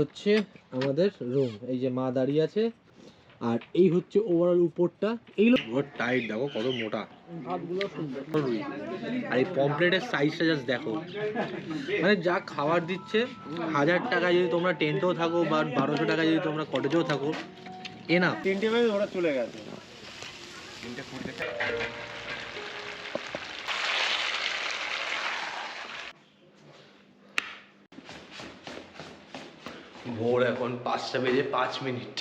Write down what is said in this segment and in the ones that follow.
হচ্ছে আমাদের রুম, এই যে মা দাঁড়িয়ে আছে, আর এই হচ্ছে ওভারঅল উপরটা। এইগুলো টাইট, দেখো কত মোটা ভাতগুলো সুন্দর। আর এই পমপ্লেটের সাইজটা জাস্ট দেখো, মানে যা খাবার দিচ্ছে। 1000 টাকায় যদি তোমরা টেন্টেও থাকো বা 1200 টাকায় যদি তোমরা কটেজেও থাকো, এ না 3টে বাজে ওরা চলে গেছে। ভোর এখন 5টা বেজে 5 মিনিট।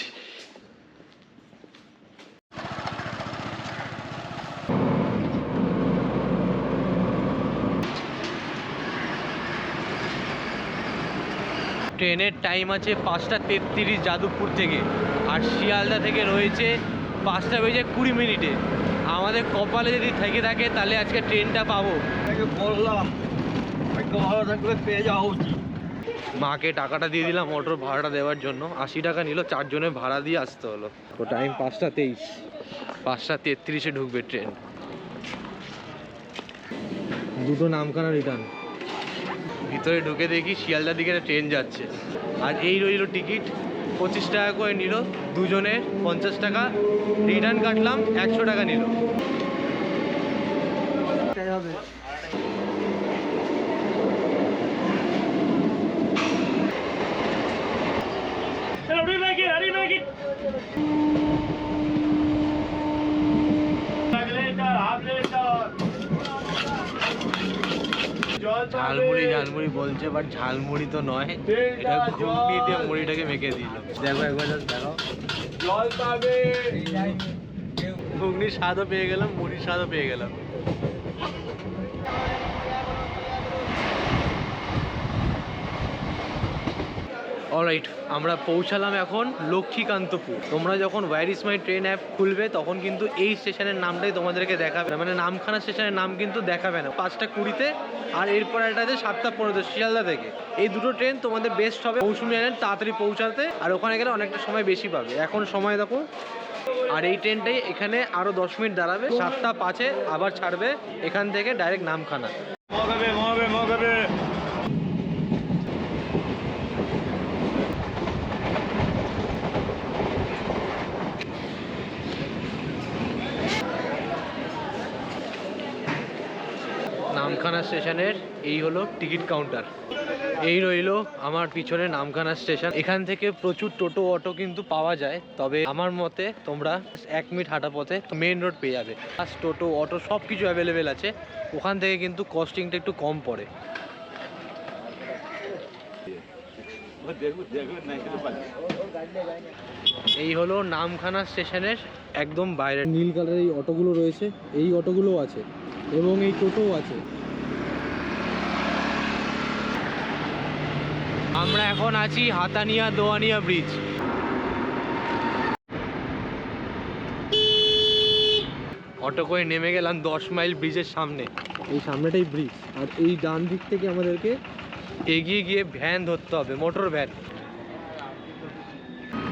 ট্রেনের টাইম আছে 5টা 33 যাদবপুর থেকে, আর শিয়ালদা থেকে রয়েছে 5টা বেজে 20 মিনিটে। আমাদের কপালে যদি থেকে থাকে তাহলে আজকে ট্রেনটা পাবো। বললাম একটু ভালো থাকলে পেয়ে যাওয়া উচিত। মাকে টাকাটা দিয়ে দিলাম অটোর ভাড়াটা দেওয়ার জন্য, 80 টাকা নিল, 4 জনের ভাড়া দিয়ে আসতে হলো। তো টাইম 5টা 23, 5টা 33-এ ঢুকবে ট্রেন। দুটো নামখানা রিটার্ন। ভিতরে ঢুকে দেখি শিয়ালদার দিকে ট্রেন যাচ্ছে, আর এই রইল টিকিট। 25 টাকা করে নিল দুজনের, 50 টাকা। রিটার্ন কাটলাম, 100 টাকা নিল। ঝালমুড়ি ঝালমুড়ি বলছে, বাট ঝালমুড়ি তো নয়, এটা ঘুগনি দিয়ে মুড়িটাকে মেখে দিল। দেখো একবার জাস্ট দেখো, জল পাবে। ঘুগনির স্বাদও পেয়ে গেলাম, মুড়ির স্বাদও পেয়ে গেলাম। অলরাইট, আমরা পৌঁছালাম এখন লক্ষ্মীকান্তপুর। তোমরা যখন where is my train app খুলবে তখন কিন্তু এই স্টেশনের নামটাই তোমাদেরকে দেখাবে না, মানে নামখানা স্টেশনের নাম কিন্তু দেখাবে না। 5টা 20-তে আর এরপর একটা আছে 7টা 15-তে শিয়ালদা থেকে। এই দুটো ট্রেন তোমাদের বেস্ট হবে মৌসুমী আইল্যান্ড তাড়াতাড়ি পৌঁছাতে, আর ওখানে গেলে অনেকটা সময় বেশি পাবে। এখন সময় দেখো, আর এই ট্রেনটাই এখানে আরও 10 মিনিট দাঁড়াবে, 7টা 5-এ আবার ছাড়বে এখান থেকে ডাইরেক্ট নামখানা। মগাবে। নামখানা স্টেশনের এই হলো টিকিট কাউন্টার। এই রইলো আমার পিছনে নামখানা স্টেশন। এখান থেকে প্রচুর টোটো অটো কিন্তু পাওয়া যায়, তবে আমার মতে তোমরা 1 মিনিট হাঁটা পথে মেন রোড পেয়ে যাবে। বাস, টোটো, অটো সব কিছু অ্যাভেলেবেল আছে। ওখান থেকে কিন্তু কস্টিংটা একটু কম পড়ে। এই হলো নামখানা স্টেশনের একদম বাইরে। নীল কালারের এই অটোগুলো রয়েছে, এই অটোগুলোও আছে এবং এই টোটোও আছে। আমরা এখন আছি হাতানিয়া দোয়ানিয়া ব্রিজ। অটো করে নেমে গেলাম 10 মাইল ব্রিজের সামনে। এই সামনেটাই ব্রিজ, আর এই ডান দিক থেকে আমাদেরকে এগিয়ে গিয়ে ভ্যান ধরতে হবে, মোটর ভ্যান।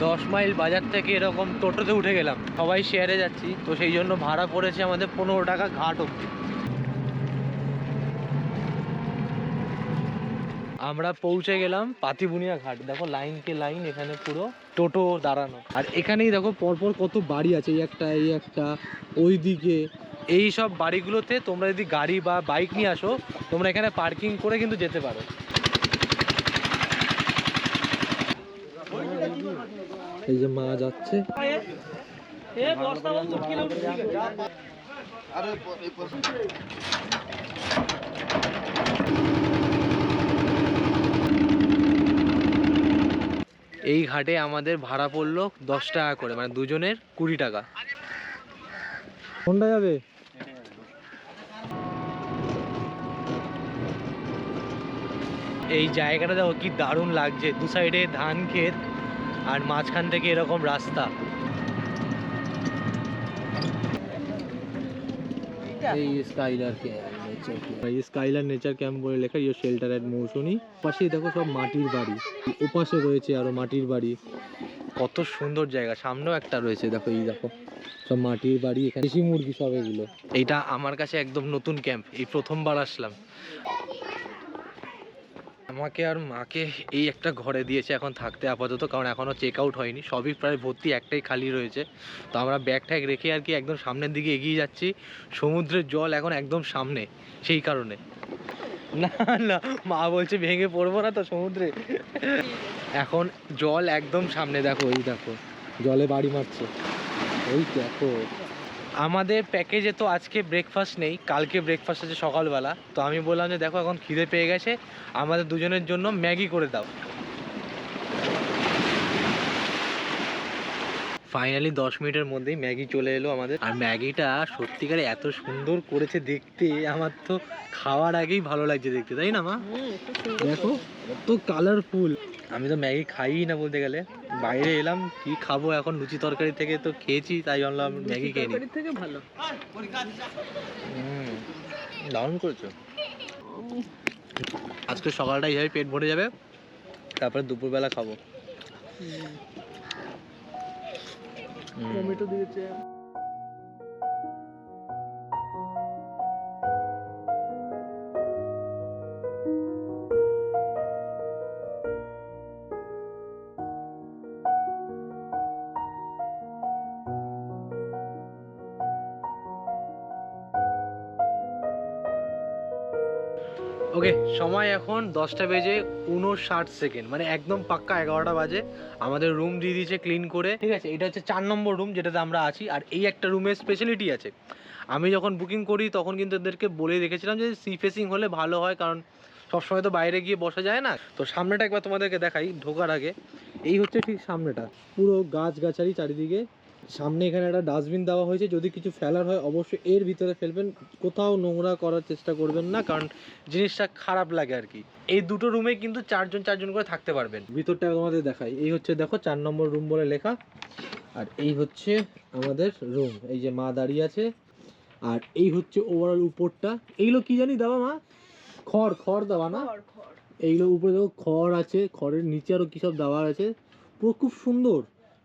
10 মাইল বাজার থেকে এরকম টোটোতে উঠে গেলাম, সবাই শেয়ারে যাচ্ছি, তো সেই জন্য ভাড়া পড়েছে আমাদের 15 টাকা ঘাট অবধি। আমরা পৌঁছে গেলাম পাতিবুনিয়া ঘাট। দেখো লাইন কে লাইন এখানে পুরো টোটো দাঁড়ানো, আর এখানেই দেখো পরপর কত বাড়ি আছে, এই একটা ওই দিকে। এই সব বাড়িগুলোতে তোমরা যদি গাড়ি বা বাইক নিয়ে আসো, তোমরা এখানে পার্কিং করে কিন্তু যেতে পারো। এই যে মা যাচ্ছে। এই ঘাটে আমাদের ভাড়া পড়লো 10 টাকা করে, মানে দুজনের 20 টাকা। কোনটা যাবে? এই জায়গাটা দেখো কি দারুণ লাগছে, দু সাইডে ধান ক্ষেত আর মাঝখান থেকে এরকম রাস্তা। এই স্কাইলার নেচার ক্যাম্প বলে লেখা, ইয়ে শেল্টার এট মৌসুমী। পাশেই দেখো সব মাটির বাড়ি, ওপাশে রয়েছে আরো মাটির বাড়ি। কত সুন্দর জায়গা। সামনেও একটা রয়েছে, দেখো এই দেখো সব মাটির বাড়ি, এখানে দেশি মুরগি সব এগুলো। এইটা আমার কাছে একদম নতুন ক্যাম্প, এই প্রথমবার আসলাম। আমাকে আর মাকে এই একটা ঘরে দিয়েছে এখন থাকতে আপাতত, কারণ এখনও চেক আউট হয়নি, সবই প্রায় ভর্তি, একটাই খালি রয়েছে। তো আমরা ব্যাগ ট্যাগ রেখে আর কি একদম সামনের দিকে এগিয়ে যাচ্ছি। সমুদ্রের জল এখন একদম সামনে, সেই কারণে। না না, মা বলছে ভেঙে পড়বো না তো সমুদ্রে। এখন জল একদম সামনে, দেখো এই দেখো জলে বাড়ি মারছে, ওই দেখো। আমাদের প্যাকেজে তো আজকে ব্রেকফাস্ট নেই, কালকে ব্রেকফাস্ট আছে সকালবেলা। তো আমি বললাম যে দেখো এখন খিদে পেয়ে গেছে, আমাদের দুজনের জন্য ম্যাগি করে দাও। ফাইনালি 10 মিনিটের মধ্যেই ম্যাগি চলে এলো আমাদের। আর ম্যাগিটা সত্যিকারে এত সুন্দর করেছে দেখতে, আমার তো খাওয়ার আগেই ভালো লাগছে দেখতে, তাই না মা? দেখো কত কালারফুল। আমি তো ম্যাগি খাই না বলতে গেলে, বাইরে এলাম কি খাবো এখন, লুচি তরকারি থেকে তো খেয়েছি, তাই ভাবলাম ম্যাগি খেয়ে নিই। থেকে ভালো। দারুণ করেছো। আজকে সকালটা এইভাবে পেট ভরে যাবে, তারপরে দুপুরবেলা খাবো। টমেটো দিয়েছে। ওকে, সময় এখন 10টা বেজে 59 মানে একদম পাক্কা 11টা বাজে। আমাদের রুম দিয়ে দিয়েছে ক্লিন করে, ঠিক আছে। এটা হচ্ছে 4 নম্বর রুম যেটাতে আমরা আছি। আর এই একটা রুমের স্পেশালিটি আছে, আমি যখন বুকিং করি তখন কিন্তু এদেরকে বলে রেখেছিলাম যে সি ফেসিং হলে ভালো হয়, কারণ সবসময় তো বাইরে গিয়ে বসা যায় না। তো সামনেটা একবার তোমাদেরকে দেখাই ঢোকার আগে। এই হচ্ছে ঠিক সামনেটা, পুরো গাছগাছালি চারিদিকে। সামনে এখানে একটা ডাস্টবিন দেওয়া হয়েছে, যদি কিছু ফেলার হয় অবশ্যই এর ভিতরে ফেলবেন, কোথাও নোংরা করার চেষ্টা করবেন না, কারণ জিনিসটা খারাপ লাগে আর কি। এই দুটো রুমে কিন্তু চারজন করে থাকতে পারবেন। ভিতরটা তোমাদের দেখাই, এই হচ্ছে দেখো 4 নম্বর রুম বলে লেখা। আর এই হচ্ছে আমাদের রুম, এই যে মা দাঁড়িয়ে আছে। আর এই হচ্ছে ওভারঅল উপরটা, এইগুলো কি জানি দেওয়া মা, খড় দেওয়া না? এইগুলো উপরে দেখো খড় আছে, খড়ের নিচে আরো কি সব দেওয়া আছে, পুরো খুব সুন্দর,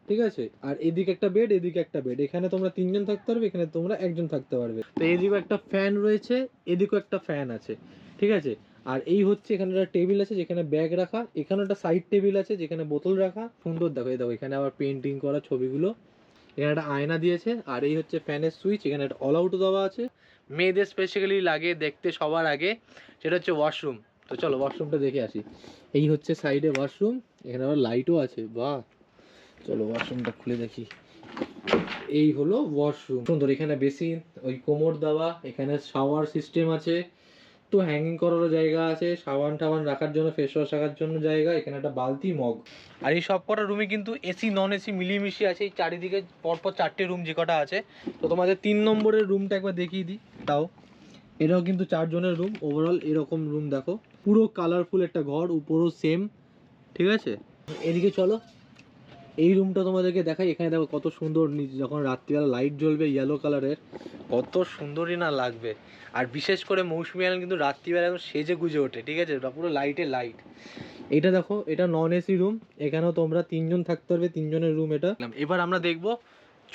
ঠিক আছে। আর এদিকে একটা বেড, এদিকে একটা বেড, এখানে তোমরা 3 জন থাকতে পারবে, এখানে তোমরা 1 জন থাকতে পারবে। তো এইদিকে একটা ফ্যান রয়েছে, এদিকেও একটা ফ্যান আছে, ঠিক আছে। আর এই হচ্ছে এখানে একটা টেবিল আছে যেখানে ব্যাগ রাখা, এখানে একটা সাইড টেবিল আছে যেখানে বোতল রাখা। সুন্দর দেখো, এই দেখো এখানে আবার পেন্টিং করা ছবিগুলো, এখানে একটা আয়না দিয়েছে। আর এই হচ্ছে ফ্যানের সুইচ, এখানে একটা অল আউট দেওয়া আছে। মেয়েদের স্পেশালি লাগে দেখতে সবার আগে, সেটা হচ্ছে ওয়াশরুম। তো চলো ওয়াশরুমটা দেখে আসি। এই হচ্ছে সাইডে ওয়াশরুম, এখানে আবার লাইটও আছে, বাহ। চলো ওয়াশরুমটা খুলে দেখি। এই হলো ওয়াশরুম, সুন্দর। এখানে বেসিন, ওই কোমর দেওয়া, এখানে শাওয়ার সিস্টেম আছে, তো হ্যাঙ্গিং করারও জায়গা আছে, সাবান টাবান রাখার জন্য, ফেস ওয়াশ রাখার জন্য জায়গা, এখানে একটা বালতি, মগ। আর এই সব কটা রুমে কিন্তু এসি নন এসি মিলিয়ে আছে। এই চারিদিকে পরপর 4টে রুম যে কটা আছে। তো তোমাদের 3 নম্বরের রুমটা একবার দেখিয়ে দিই তাও। এটাও কিন্তু 4 জনের রুম, ওভারঅল এরকম রুম দেখো, পুরো কালারফুল একটা ঘর, উপরও সেম, ঠিক আছে। এদিকে চলো, এই রুমটা তোমাদেরকে দেখাই। এখানে দেখো কত সুন্দর, যখন রাত্রিবেলা লাইট জ্বলবে ইয়েলো কালারের, কত সুন্দরই না লাগবে। আর বিশেষ করে মৌসুমী আলম কিন্তু রাত্রিবেলা একদম সেজে গুজে ওঠে, ঠিক আছে, ওটা পুরো লাইটে লাইট। এটা দেখো, এটা নন এসি রুম, এখানেও তোমরা 3 জন থাকতে পারবে, 3 জনের রুম এটা। এবার আমরা দেখবো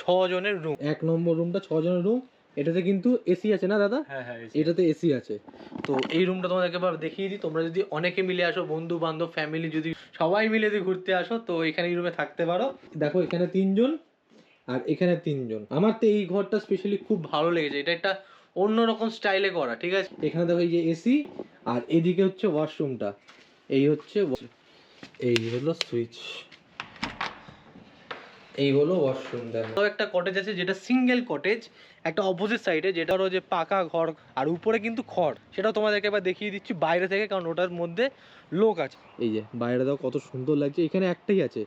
6 জনের রুম। 1 নম্বর রুমটা 6 জনের রুম, এটাতে কিন্তু এসি আছে না দাদা? হ্যাঁ হ্যাঁ, এটাতে এসি আছে। তো এই রুমটা তোমাদেরকে এবার দেখিয়ে দিই। তোমরা যদি অনেকে মিলে আসো, বন্ধু বান্ধব ফ্যামিলি, যদি সবাই মিলে যদি ঘুরতে আসো, তো এখানে এই রুমে থাকতে পারো। দেখো এখানে 3 জন আর এখানে 3 জন। আমার তো এই ঘরটা স্পেশালি খুব ভালো লেগেছে, এটা একটা অন্যরকম স্টাইলে করা, ঠিক আছে। এখানে দেখো এই যে এসি, আর এদিকে হচ্ছে ওয়াশরুমটা, এই হচ্ছে, এই হলো সুইচ, এই হলো ওয়াশরুম। দেখো একটা কটেজ আছে যেটা সিঙ্গেল কটেজ, একটা অপোজিট সাইডে, যেটা হলো যে পাকা ঘর, আর উপরে কিন্তু খড়। সেটাও তোমাদেরকে এবার দেখিয়ে দিচ্ছি বাইরে থেকে, কারণ ওটার মধ্যে লোক আছে। এই যে বাইরে দাও কত সুন্দর লাগছে, এখানে একটাই আছে।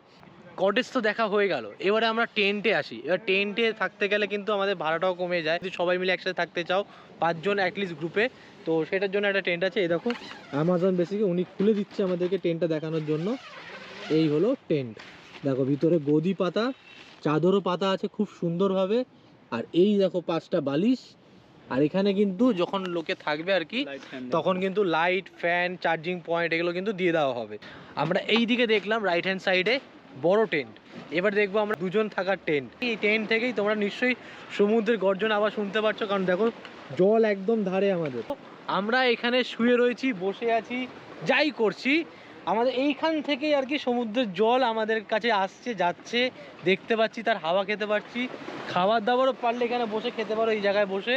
কটেজ তো দেখা হয়ে গেল, এবারে আমরা টেন্টে আসি। এবার টেন্টে থাকতে গেলে কিন্তু আমাদের ভাড়াটাও কমে যায়, যদি সবাই মিলে একসাথে থাকতে চাও, 5 জন অ্যাটলিস্ট গ্রুপে, তো সেটার জন্য একটা টেন্ট আছে। এই দেখো অ্যামাজন বেসিকে উনি খুলে দিচ্ছে আমাদেরকে টেন্টটা দেখানোর জন্য। এই হলো টেন্ট, দেখো ভিতরে গদি পাতা, চাদরও পাতা আছে খুব সুন্দরভাবে। আর এই দেখো 5টা বালিশ। আর এখানে কিন্তু যখন লোকে থাকবে আর কি, তখন কিন্তু লাইট, ফ্যান, চার্জিং পয়েন্ট এগুলো কিন্তু দিয়ে দেওয়া হবে। আমরা এই দিকে দেখলাম রাইট হ্যান্ড সাইডে বড় টেন্ট, এবার দেখবো আমরা 2 জন থাকার টেন্ট। এই টেন্ট থেকেই তোমরা নিশ্চয়ই সমুদ্রের গর্জন আবার শুনতে পাচ্ছ, কারণ দেখো জল একদম ধারে আমাদের। আমরা এখানে শুয়ে রয়েছি, বসে আছি, যাই করছি আমাদের এইখান থেকেই আর কি সমুদ্রের জল আমাদের কাছে আসছে যাচ্ছে, দেখতে পাচ্ছি, তার হাওয়া খেতে পারছি। খাবার দাবারও পারলে এখানে বসে খেতে পারো, এই জায়গায় বসে।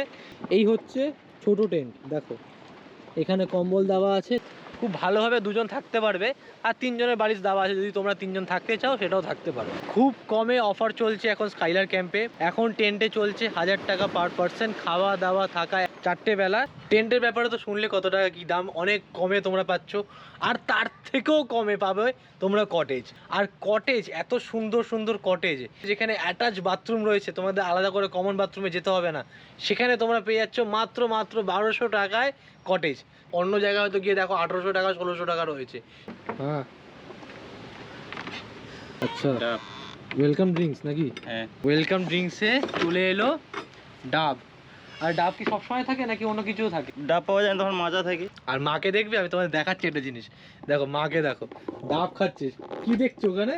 এই হচ্ছে ছোট টেন্ট, দেখো এখানে কম্বল দেওয়া আছে, খুব ভালোভাবে দুজন থাকতে পারবে। আর তিনজনের বাড়ির দেওয়া আছে, যদি তোমরা তিনজন থাকতে চাও সেটাও থাকতে পারো। খুব কমে অফার চলছে এখন স্কাইলার ক্যাম্পে। এখন টেন্টে চলছে 1000 টাকা পার পার্সন, খাওয়া দাওয়া থাকা 4টে বেলা। টেন্টের ব্যাপারে তো শুনলে কত টাকা কি দাম, অনেক কমে তোমরা পাচ্ছ। আর তার থেকেও কমে পাবে তোমরা কটেজ। আর কটেজ, এত সুন্দর সুন্দর কটেজ যেখানে অ্যাটাচ বাথরুম রয়েছে, তোমাদের আলাদা করে কমন বাথরুমে যেতে হবে না। সেখানে তোমরা পেয়ে যাচ্ছ মাত্র 1200 টাকায় কটেজ। অন্য জায়গায় হয়তো গিয়ে দেখো 1800 টাকা 1600 টাকা রয়েছে। হ্যাঁ আচ্ছা, ওয়েলকাম ড্রিঙ্কস নাকি? হ্যাঁ, ওয়েলকাম ড্রিঙ্কসে চলে এলো ডাব। আর ডাব কি সবসময় থাকে নাকি অন্য কিছুও থাকে? ডাব পাওয়া যায় না, তখন মাজা থাকে। আর মাকে দেখবি, আমি তোমাদের দেখাচ্ছি একটা জিনিস। দেখো মাকে, দেখো ডাব খাচ্ছে। কি দেখছো ওখানে?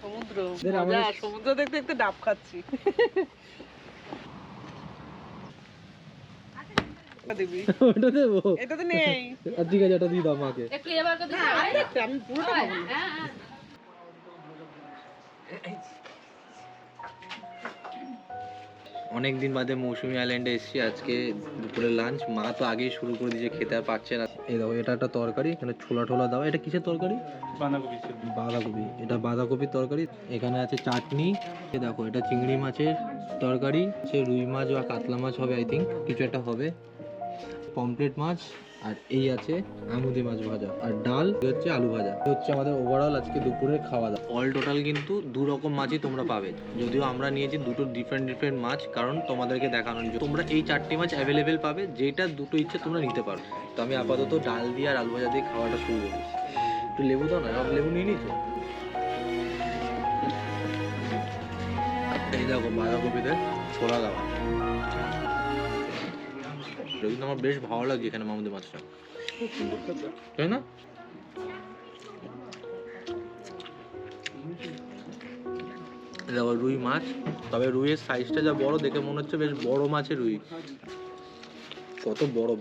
সমুদ্র। আমাদের- মজা, সমুদ্র দেখতে দেখতে ডাব খাচ্ছি। দিবি ওটা দেবো? এটা তো নেই। আর ঠিক আছে, এটা দিয়ে দাও মাকে। একটু এবার কথা আরেকটা, আমি পুরোটা খাবো না। অনেকদিন বাদে মৌসুমী আইল্যান্ডে এসেছি। আজকে দুপুরে লাঞ্চ মা তো আগেই শুরু করে দিয়েছে, খেতে আর পারছে না। এই দেখো, এটা একটা তরকারি, এখানে ছোলা টোলা দাও। এটা কিসের তরকারি? বাঁধাকপি। বাঁধাকপি, এটা বাঁধাকপির তরকারি। এখানে আছে চাটনি। এই দেখো, এটা চিংড়ি মাছের তরকারি, সে রুই মাছ বা কাতলা মাছ হবে, আই থিঙ্ক কিছু একটা হবে। পমফ্রেট মাছ, আর এই আছে আমুদি মাছ ভাজা, আর ডাল, এই হচ্ছে আলু ভাজা। এই হচ্ছে আমাদের ওভারঅল আজকে দুপুরের খাওয়া দাওয়া। অল টোটাল কিন্তু 2 রকম মাছই তোমরা পাবে, যদিও আমরা নিয়েছি দুটো ডিফারেন্ট মাছ, কারণ তোমাদেরকে দেখানোর জন্য। তোমরা এই 4টে মাছ অ্যাভেলেবেল পাবে, যেটা দুটো ইচ্ছে তোমরা নিতে পারো। তো আমি আপাতত ডাল দিয়ে আর আলু ভাজা দিয়ে খাওয়াটা শুরু করি। একটু লেবু দাও না, সব লেবু নিয়ে নিয়েছো? এই দেখো বাঁধাকপিতে ছোলা দেওয়া। কিন্তু আমার বেশ ভালো লাগছে এখানে মামুদের মাছটা, তাই না? দেখো রুই মাছ, তবে রুইয়ের সাইজটা যা বড়, দেখে মনে হচ্ছে বেশ বড় মাছের রুই। কত বড়!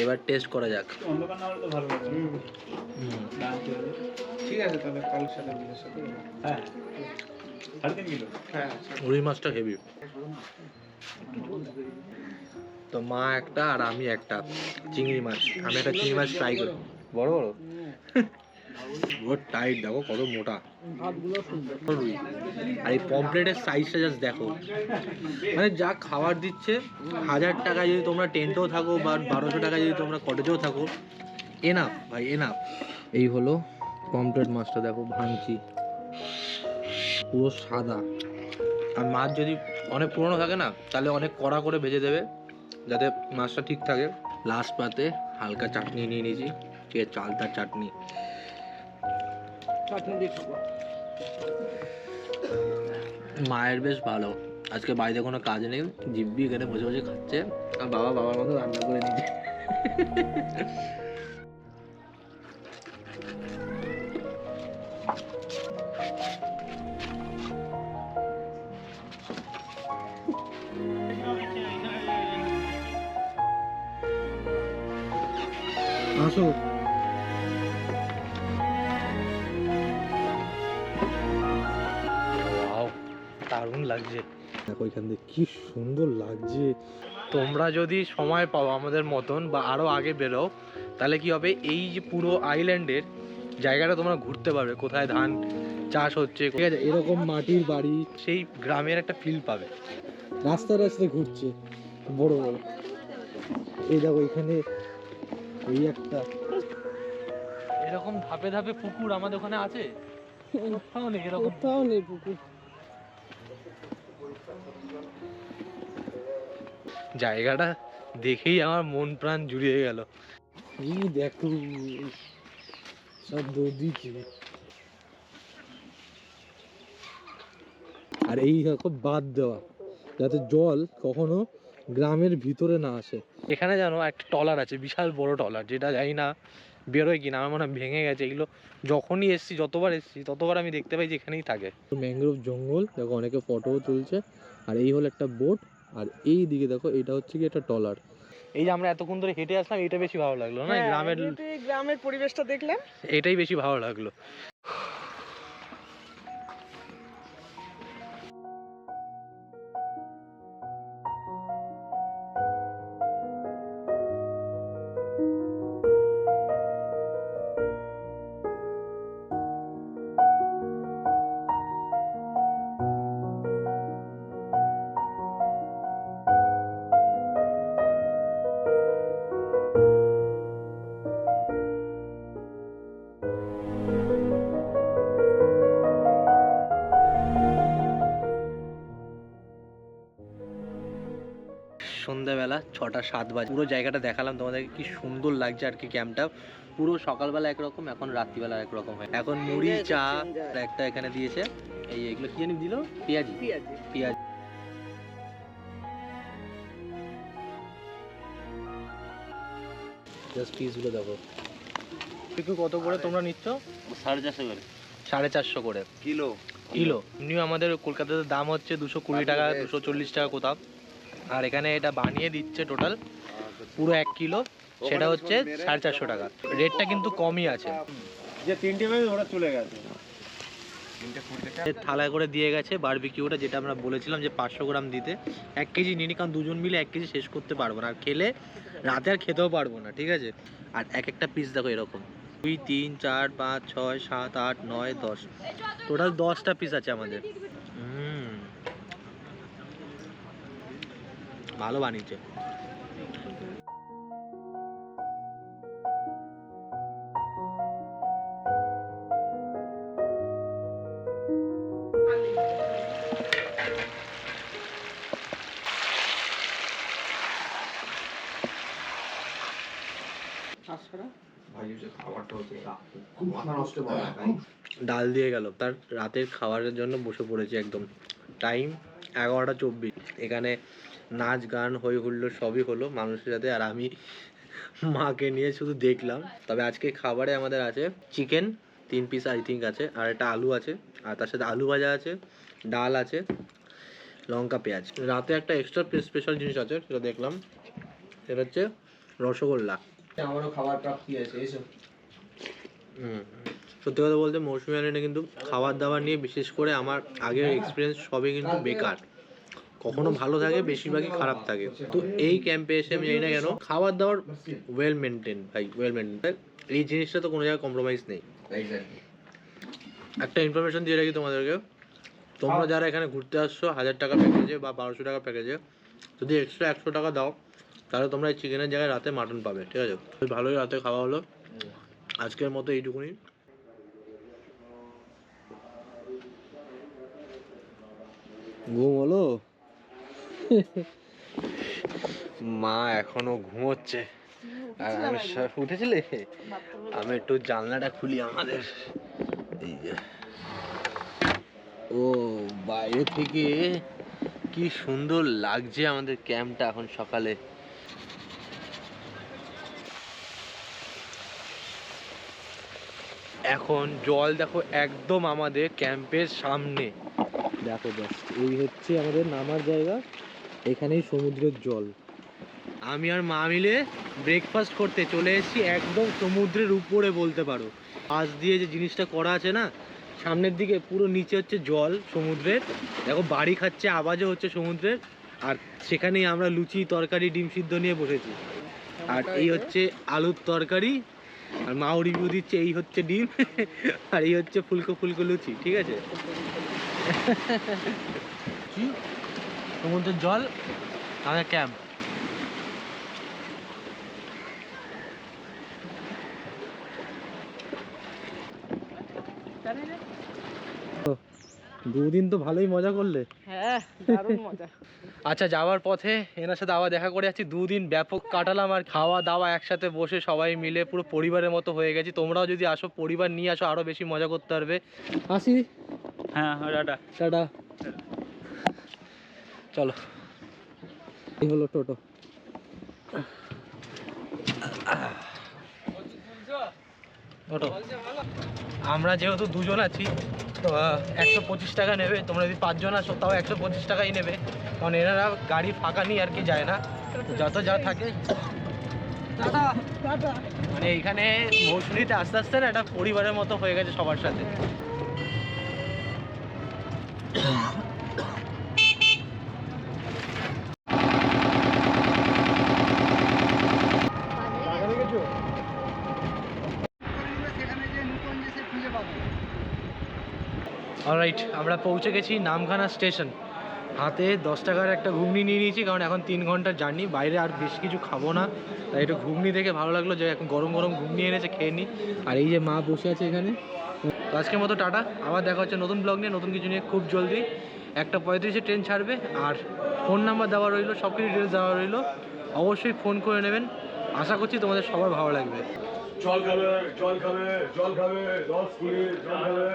এবার টেস্ট করা যাক। ঠিক আছে, তাহলে কাল সাথে হ্যাঁ 3.5 কিলো। হ্যাঁ রুই মাছটা হেভি। তো মা একটা আর আমি একটা চিংড়ি মাছ। আমি একটা চিংড়ি মাছ ট্রাই করি। বড় বড় পুরো টাইট, দেখো কত মোটা ভাতগুলো সুন্দর। রুই। আর এই পমফ্রেটের সাইজটা জাস্ট দেখো, মানে যা খাবার দিচ্ছে। 1000 টাকায় যদি তোমরা টেন্টেও থাকো বা 1200 টাকায় যদি তোমরা কটেজেও থাকো, এনাফ ভাই, এনাফ। এই হলো পমফ্রেট মাছটা, দেখো ভাঙছি, পুরো সাদা। আর মাছ যদি অনেক পুরনো থাকে না, তাহলে অনেক কড়া করে ভেজে দেবে, যাতে মাছটা ঠিক থাকে। লাস্ট পাতে হালকা চাটনি নিয়ে নিয়েছি, ঠিক আছে, চালতার চাটনি। চাটনি দিয়ে খাবো। মায়ের বেশ ভালো, আজকে বাড়িতে কোনো কাজ নেই, জিব্বি এখানে বসে বসে খাচ্ছে। আর বাবার মতো রান্না করে নিচ্ছে। আসো, দারুণ লাগছে। দেখো এখান থেকে কি সুন্দর লাগছে। তোমরা যদি সময় পাও আমাদের মতন, বা আরো আগে বেরো, তাহলে কি হবে, এই যে পুরো আইল্যান্ডের জায়গাটা তোমরা ঘুরতে পারবে, কোথায় ধান চাষ হচ্ছে, ঠিক আছে, এরকম মাটির বাড়ি, সেই গ্রামের একটা ফিল পাবে। রাস্তা রাস্তায় ঘুরছে বড় বড়। এই দেখো এখানে এই একটা এরকম ধাপে ধাপে পুকুর আমাদের ওখানে আছে, কোথাও নেই এরকম। কোথাও নেই পুকুর। জায়গাটা দেখেই আমার মন প্রাণ জুড়িয়ে গেল। এই দেখো সব নদীতে, আর এই দেখো বাঁধ দেওয়া, যাতে জল কখনো গ্রামের ভিতরে না আসে। এখানে জানো একটা ট্রলার আছে, বিশাল বড় ট্রলার, যেটা জানি না বেরোয় কিনা, আমার মনে হয় ভেঙে গেছে। এগুলো যখনই এসছি, যতবার এসছি ততবার আমি দেখতে পাই যে এখানেই থাকে। ম্যানগ্রোভ জঙ্গল, দেখো অনেকে ফটোও তুলছে। আর এই হলো একটা বোট, আর এই দিকে দেখো এটা হচ্ছে কি একটা ট্রলার। এই যে আমরা এতক্ষণ ধরে হেঁটে আসলাম, এটা বেশি ভালো লাগলো না? হ্যাঁ, গ্রামের হেঁটে গ্রামের পরিবেশটা দেখলাম। এটাই বেশি ভালো লাগলো। সন্ধ্যাবেলা 6টা 7 বাজে, পুরো জায়গাটা দেখালাম তোমাদেরকে, কি সুন্দর লাগছে আর কি ক্যাম্পটা। পুরো সকালবেলা একরকম, এখন রাত্রিবেলা একরকম হয়। এখন মুড়ি চা একটা এখানে দিয়েছে, এই এগুলো কি জানি দিল, পেঁয়াজি পেঁয়াজ। জাস্ট পিসগুলো দেখো। একটু কত করে তোমরা নিচ্ছ? 450 করে 450 করে কিলো। কিলো। এমনি আমাদের কলকাতাতে দাম হচ্ছে 220 টাকা, 240 টাকা কোথাও। আর এখানে এটা বানিয়ে দিচ্ছে টোটাল পুরো 1 কিলো, সেটা হচ্ছে 450 টাকা। রেটটা কিন্তু কমই আছে। যে 3টে বেজে ওরা চলে গেছে। থালায় করে দিয়ে গেছে বারবিকিউটা, যেটা আমরা বলেছিলাম যে 500 গ্রাম দিতে। 1 কেজি নিনি, কারণ দুজন মিলে 1 কেজি শেষ করতে পারবো না, আর খেলে রাতে আর খেতেও পারবো না, ঠিক আছে? আর এক একটা পিস দেখো এরকম 2 3 4 5 6 7 8 9 10, টোটাল 10টা পিস আছে আমাদের। ভালো বানিয়েছে। ডাল দিয়ে গেল, তার রাতের খাবারের জন্য বসে পড়েছি একদম। টাইম 11টা 24। এখানে নাচ গান হই হুল্লোড় সবই হলো মানুষের সাথে, আর আমি মাকে নিয়ে শুধু দেখলাম। তবে আজকে খাবারে আমাদের আছে চিকেন 3 পিস আই থিঙ্ক আছে, আর একটা আলু আছে, আর তার সাথে আলু ভাজা আছে, ডাল আছে, লঙ্কা পেঁয়াজ। রাতে একটা এক্সট্রা স্পেশাল জিনিস আছে, সেটা দেখলাম, সেটা হচ্ছে রসগোল্লা। আমারও খাবার প্রাপ্তি আছে এসো। সত্যি কথা বলতে মৌসুমী আলিনে কিন্তু খাবার দাবার নিয়ে বিশেষ করে আমার আগের এক্সপিরিয়েন্স সবই কিন্তু বেকার। কখনো ভালো থাকে, বেশিরভাগই খারাপ থাকে। তো এই ক্যাম্পে এসে আমি জানি না কেন খাবার দাবার ওয়েল মেনটেন, ভাই ওয়েল মেনটেন। এই জিনিসটা তো কোনো জায়গায় কম্প্রোমাইজ নেই। একটা ইনফরমেশন দিয়ে রাখি তোমাদেরকে, তোমরা যারা এখানে ঘুরতে আসছো 1000 টাকা প্যাকেজে বা 1200 টাকা প্যাকেজে, যদি এক্সট্রা 100 টাকা দাও, তাহলে তোমরা এই চিকেনের জায়গায় রাতে মাটন পাবে, ঠিক আছে? ভালোই রাতে খাওয়া হলো, আজকের মতো এইটুকুনি। ঘুম হলো? মা এখনো ঘুমোচ্ছে, আর আমি উঠেছিলে? আমি একটু জানলাটা খুলি আমাদের। এই যে ও, বাইরে থেকে কি সুন্দর লাগছে আমাদের ক্যাম্পটা এখন সকালে। এখন জল দেখো একদম আমাদের ক্যাম্পের সামনে, দেখো জাস্ট এই হচ্ছে আমাদের নামার জায়গা, এখানেই সমুদ্রের জল। আমি আর মা মিলে ব্রেকফাস্ট করতে চলে এসেছি একদম সমুদ্রের উপরে বলতে পারো। পাশ দিয়ে যে জিনিসটা করা আছে না, সামনের দিকে পুরো নিচে হচ্ছে জল সমুদ্রের, দেখো বাড়ি খাচ্ছে, আওয়াজও হচ্ছে সমুদ্রের। আর সেখানেই আমরা লুচি তরকারি ডিম সিদ্ধ নিয়ে বসেছি। আর এই হচ্ছে আলুর তরকারি, আর মাও রিভিউ দিচ্ছে এই হচ্ছে ডিম, আর এই হচ্ছে ফুলকো ফুলকো লুচি, ঠিক আছে? কি সমুদ্রের জল, আমাদের ক্যাম্প। দুদিন তো ভালোই মজা করলে। হ্যাঁ, দারুণ মজা। আচ্ছা, যাওয়ার পথে এনার সাথে আবার দেখা করে যাচ্ছি। দুদিন ব্যাপক কাটালাম, আর খাওয়া দাওয়া একসাথে বসে সবাই মিলে পুরো পরিবারের মতো হয়ে গেছি। তোমরাও যদি আসো, পরিবার নিয়ে আসো, আরো বেশি মজা করতে পারবে। আসি। হ্যাঁ টাটা টাটা। চলো, এই হলো টোটো। আমরা যেহেতু দুজন আছি, তো 125 টাকা নেবে। তোমরা যদি 5 জন আসো তাও 125 টাকাই নেবে, কারণ এনারা গাড়ি ফাঁকা নিয়ে আর কি যায় না, যত যা থাকে। মানে এইখানে মৌসুমীতে আস্তে আস্তে না একটা পরিবারের মতো হয়ে গেছে সবার সাথে। অলরাইট, আমরা পৌঁছে গেছি নামখানা স্টেশন। হাতে 10 টাকার একটা ঘুগনি নিয়ে নিয়েছি, কারণ এখন 3 ঘন্টার জার্নি, বাইরে আর বেশ কিছু খাবো না, তাই একটু ঘুগনি দেখে ভালো লাগলো যে এখন গরম গরম ঘুগনি এনেছে, খেয়ে নিই। আর এই যে মা বসে আছে এখানে। তো আজকের মতো টাটা, আবার দেখা হচ্ছে নতুন ব্লগ নিয়ে, নতুন কিছু নিয়ে খুব জলদি। 1:35-এ ট্রেন ছাড়বে, আর ফোন নাম্বার দেওয়া রইলো, সব কিছু ডিটেলস দেওয়া রইলো, অবশ্যই ফোন করে নেবেন। আশা করছি তোমাদের সবার ভালো লাগবে। জল খাবে, জল খাবে, জল খাবে, 10 কুড়ি জল খাবে।